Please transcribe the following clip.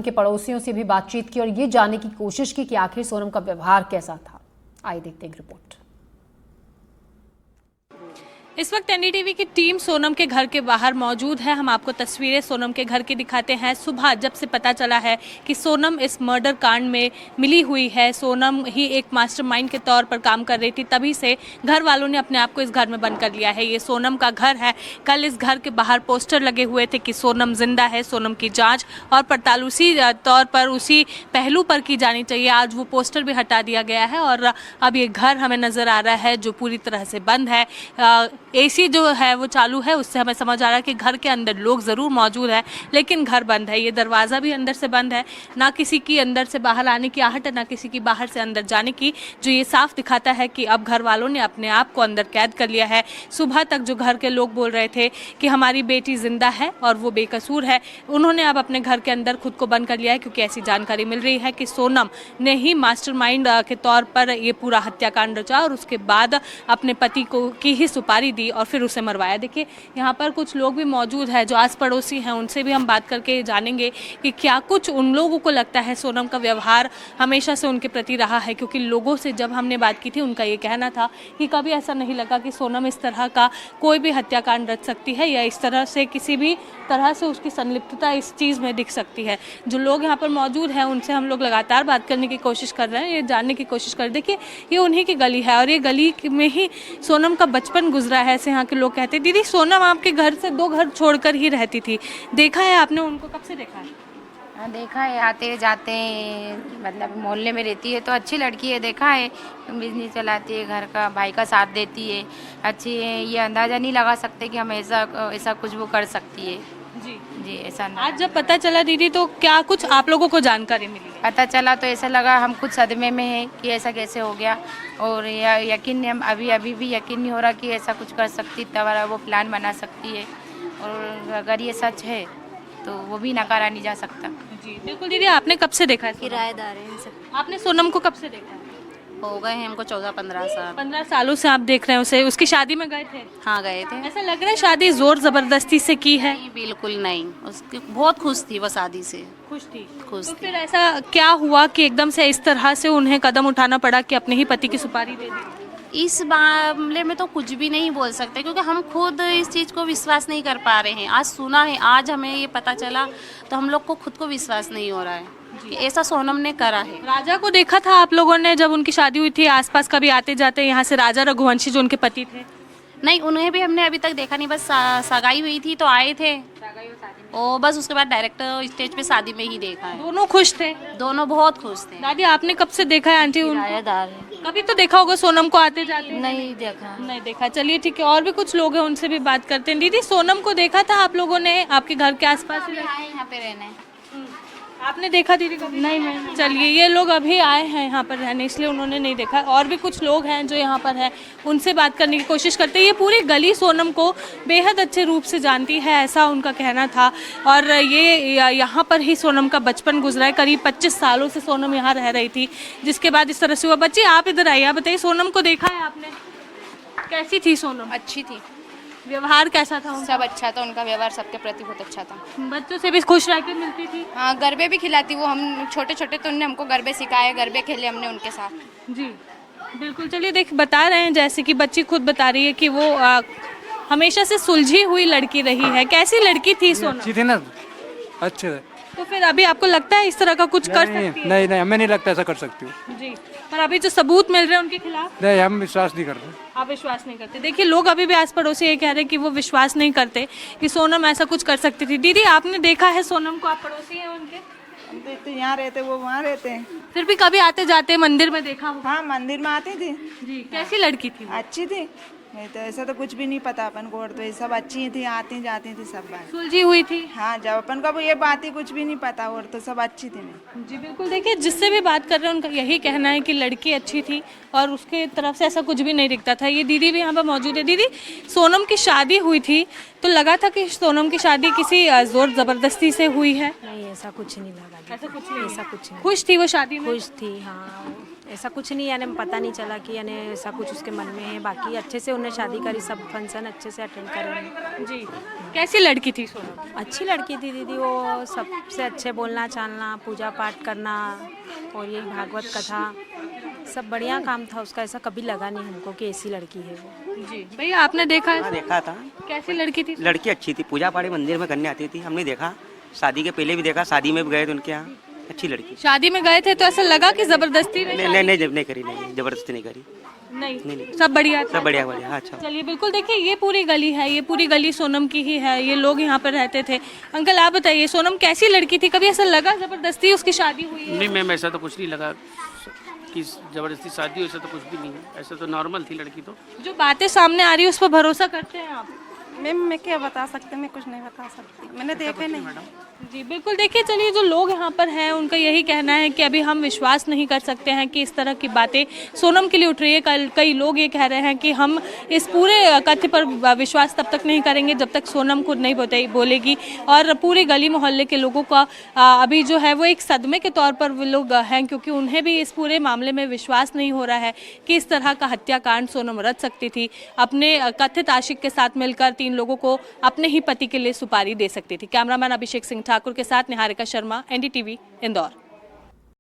के पड़ोसियों से भी बातचीत की और ये जानने की कोशिश की कि आखिर सोनम का व्यवहार कैसा था। आइए देखते हैं रिपोर्ट। इस वक्त एनडीटीवी की टीम सोनम के घर के बाहर मौजूद है। हम आपको तस्वीरें सोनम के घर की दिखाते हैं। सुबह जब से पता चला है कि सोनम इस मर्डर कांड में मिली हुई है, सोनम ही एक मास्टरमाइंड के तौर पर काम कर रही थी, तभी से घर वालों ने अपने आप को इस घर में बंद कर लिया है। ये सोनम का घर है। कल इस घर के बाहर पोस्टर लगे हुए थे कि सोनम जिंदा है, सोनम की जाँच और पड़ताल उसी तौर पर, उसी पहलू पर की जानी चाहिए। आज वो पोस्टर भी हटा दिया गया है और अब ये घर हमें नज़र आ रहा है जो पूरी तरह से बंद है। एसी जो है वो चालू है, उससे हमें समझ आ रहा है कि घर के अंदर लोग ज़रूर मौजूद है लेकिन घर बंद है। ये दरवाज़ा भी अंदर से बंद है, ना किसी की अंदर से बाहर आने की आहट है, ना किसी की बाहर से अंदर जाने की, जो ये साफ दिखाता है कि अब घर वालों ने अपने आप को अंदर कैद कर लिया है। सुबह तक जो घर के लोग बोल रहे थे कि हमारी बेटी जिंदा है और वो बेकसूर है, उन्होंने अब अपने घर के अंदर खुद को बंद कर लिया है, क्योंकि ऐसी जानकारी मिल रही है कि सोनम ने ही मास्टरमाइंड के तौर पर ये पूरा हत्याकांड रचा और उसके बाद अपने पति को की ही सुपारी दी और फिर उसे मरवाया। देखिए यहाँ पर कुछ लोग भी मौजूद हैं जो आस पड़ोसी हैं, उनसे भी हम बात करके जानेंगे कि क्या कुछ उन लोगों को लगता है सोनम का व्यवहार हमेशा से उनके प्रति रहा है, क्योंकि लोगों से जब हमने बात की थी उनका ये कहना था कि कभी ऐसा नहीं लगा कि सोनम इस तरह का कोई भी हत्याकांड रच सकती है या इस तरह से किसी भी तरह से उसकी संलिप्तता इस चीज़ में दिख सकती है। जो लोग यहाँ पर मौजूद हैं उनसे हम लोग लगातार बात करने की कोशिश कर रहे हैं, ये जानने की कोशिश कर रहे हैं। देखिए ये उन्हीं की गली है और ये गली में ही सोनम का बचपन गुजरा है, ऐसे यहाँ के लोग कहते हैं। दीदी, सोनम आपके घर से 2 घर छोड़कर ही रहती थी, देखा है आपने उनको? कब से देखा है? हाँ देखा है, आते जाते मतलब मोहल्ले में रहती है तो अच्छी लड़की है, देखा है। बिजनेस चलाती है, घर का भाई का साथ देती है, अच्छी है। ये अंदाज़ा नहीं लगा सकते कि हम ऐसा कुछ वो कर सकती है। जी ऐसा नहीं। आज जब पता चला दीदी तो क्या कुछ आप लोगों को जानकारी मिली? पता चला तो ऐसा लगा हम खुद सदमे में हैं कि ऐसा कैसे हो गया, और यकीन हम अभी भी यकीन नहीं हो रहा कि ऐसा कुछ कर सकती, तब वो प्लान बना सकती है। और अगर ये सच है तो वो भी नकारा नहीं जा सकता। जी बिल्कुल। दीदी, आपने कब से देखा है? किराएदार है इनसे। आपने सोनम को कब से देखा है? हो गए हैं हमको 14-15 साल। 15 सालों से आप देख रहे हैं उसे। उसकी शादी में गए थे? हाँ गए थे। ऐसा लग रहा है शादी जोर जबरदस्ती से की है? नहीं बिल्कुल नहीं, उसकी बहुत खुश थी वो शादी से। खुश थी? खुश तो थी। फिर ऐसा क्या हुआ कि एकदम से इस तरह से उन्हें कदम उठाना पड़ा कि अपने ही पति की सुपारी दे दी? इस मामले में तो कुछ भी नहीं बोल सकते, क्योंकि हम खुद इस चीज़ को विश्वास नहीं कर पा रहे हैं। आज सुना है, आज हमें ये पता चला तो हम लोग को खुद को विश्वास नहीं हो रहा है कि ऐसा सोनम ने करा है। राजा को देखा था आप लोगों ने जब उनकी शादी हुई थी? आसपास कभी आते जाते यहाँ से राजा रघुवंशी जो उनके पति थे? नहीं, उन्हें भी हमने अभी तक देखा नहीं, बस सगाई हुई थी तो आए थे और बस उसके बाद डायरेक्ट स्टेज पे शादी में ही देखा है। दोनों खुश थे? दोनों बहुत खुश थे। दादी, आपने कब से देखा है आंटी उनको? किराएदार है। कभी तो देखा होगा सोनम को आते जाते? नहीं देखा। नहीं देखा। चलिए ठीक है, और भी कुछ लोग हैं उनसे भी बात करते हैं। दीदी, सोनम को देखा था आप लोगों ने आपके घर के आसपास ही? आए यहाँ पे रहने। आपने देखा दीदी कभी? नहीं, मैं। चलिए, ये लोग अभी आए हैं यहाँ पर रहने, इसलिए उन्होंने नहीं देखा। और भी कुछ लोग हैं जो यहाँ पर हैं, उनसे बात करने की कोशिश करते हैं। ये पूरी गली सोनम को बेहद अच्छे रूप से जानती है, ऐसा उनका कहना था। और ये यहाँ पर ही सोनम का बचपन गुजरा है। करीब 25 सालों से सोनम यहाँ रह रही थी, जिसके बाद इस तरह से हुआ। बच्ची, आप इधर आइए, आप बताइए, सोनम को देखा है आपने? कैसी थी सोनम? अच्छी थी, व्यवहार कैसा था उनका? सब अच्छा था, उनका व्यवहार सबके प्रति बहुत अच्छा था। बच्चों से भी खुश रह के मिलती थी? हाँ, गरबे भी खिलाती वो। हम छोटे छोटे तो उन्होंने हमको गरबे सिखाए, गरबे खेले हमने उनके साथ। जी बिल्कुल। चलिए, देख बता रहे हैं जैसे कि बच्ची खुद बता रही है कि वो हमेशा से सुलझी हुई लड़की रही है। कैसी लड़की थी सोनम? अच्छी थी ना, अच्छे। तो फिर अभी आपको लगता है इस तरह का कुछ कर सकती है? नहीं नहीं, हमें नहीं लगता ऐसा कर सकती हूँ। जी, पर अभी जो सबूत मिल रहे हैं उनके खिलाफ? नहीं, हम विश्वास नहीं कर रहे। आप विश्वास नहीं करते? देखिए, लोग अभी भी आस पड़ोसी ये कह रहे हैं कि वो विश्वास नहीं करते कि सोनम ऐसा कुछ कर सकती थी। दीदी, आपने देखा है सोनम को? आप पड़ोसी हैं उनके? हम तो यहाँ रहते, वो वहाँ रहते हैं। फिर भी कभी आते जाते मंदिर में देखा हो? हाँ, मंदिर में आती थी। जी, कैसी लड़की थी? अच्छी थी, नहीं तो ऐसा तो कुछ भी नहीं पता अपन को। और तो ये सब अच्छी थी, आती जाती थी सब बात। सुलझी हुई थी? हाँ, जब अपन को ये बात ही कुछ भी नहीं पता, और तो सब अच्छी थी नहीं। जी बिल्कुल। देखिए, जिससे भी बात कर रहे हैं उनका यही कहना है कि लड़की अच्छी थी और उसके तरफ से ऐसा कुछ भी नहीं दिखता था। ये दीदी भी यहाँ पर मौजूद है। दीदी, सोनम की शादी हुई थी तो लगा था कि सोनम की शादी किसी जोर जबरदस्ती से हुई है? नहीं, ऐसा कुछ नहीं लगा। ऐसा कुछ नहीं? ऐसा कुछ नहीं। खुश थी वो शादी में? खुश थी, हाँ। ऐसा कुछ नहीं, यानी पता नहीं चला कि यानी ऐसा कुछ उसके मन में है। बाकी अच्छे से उन्हें शादी करी, सब फंक्शन अच्छे से अटेंड करे। जी, कैसी लड़की थी सोनम? अच्छी लड़की थी दीदी, वो सबसे अच्छे बोलना चालना, पूजा पाठ करना और यही भागवत कथा, सब बढ़िया काम था उसका। ऐसा कभी लगा नहीं हमको कि ऐसी लड़की है वो। जी भैया, आपने देखा है? हाँ देखा था, कैसी लड़की थी? लड़की अच्छी थी, पूजा पाठ मंदिर में करने आती थी, हमने देखा, शादी के पहले भी देखा, शादी में भी गए थे उनके यहाँ, अच्छी लड़की। शादी में गए थे तो ऐसा लगा कि जबरदस्ती में? नहीं करी, नहीं जबरदस्ती नहीं करी, नहीं, सब बढ़िया था। सब बढ़िया बढ़िया। हाँ, अच्छा। चलिए, बिल्कुल देखिए, ये पूरी गली है, ये पूरी गली सोनम की ही है, ये लोग यहाँ पर रहते थे। अंकल आप बताइए, सोनम कैसी लड़की थी? कभी ऐसा लगा जबरदस्ती उसकी शादी हुई है? नहीं मैम, ऐसा तो कुछ नहीं लगा कि जबरदस्ती शादी हो, ऐसा तो कुछ भी नहीं है, ऐसा तो नॉर्मल थी लड़की तो। जो बातें सामने आ रही है उस पर भरोसा करते हैं आप? मैम मैं क्या बता सकती, मैं कुछ नहीं बता सकती, मैंने देखे नहीं। जी बिल्कुल, देखिए चलिए, जो लोग यहाँ पर हैं उनका यही कहना है कि अभी हम विश्वास नहीं कर सकते हैं कि इस तरह की बातें सोनम के लिए उठ रही है। कई लोग ये कह रहे हैं कि हम इस पूरे कथ्य पर विश्वास तब तक नहीं करेंगे जब तक सोनम खुद नहीं बोलेगी। और पूरे गली मोहल्ले के लोगों का अभी जो है वो एक सदमे के तौर पर वो लोग हैं, क्योंकि उन्हें भी इस पूरे मामले में विश्वास नहीं हो रहा है कि इस तरह का हत्याकांड सोनम रच सकती थी। अपने कथित आशिक के साथ मिलकर 3 लोगों को अपने ही पति के लिए सुपारी दे सकती थी। कैमरामैन अभिषेक सिंह ठाकुर के साथ निहारिका शर्मा, NDTV, इंदौर।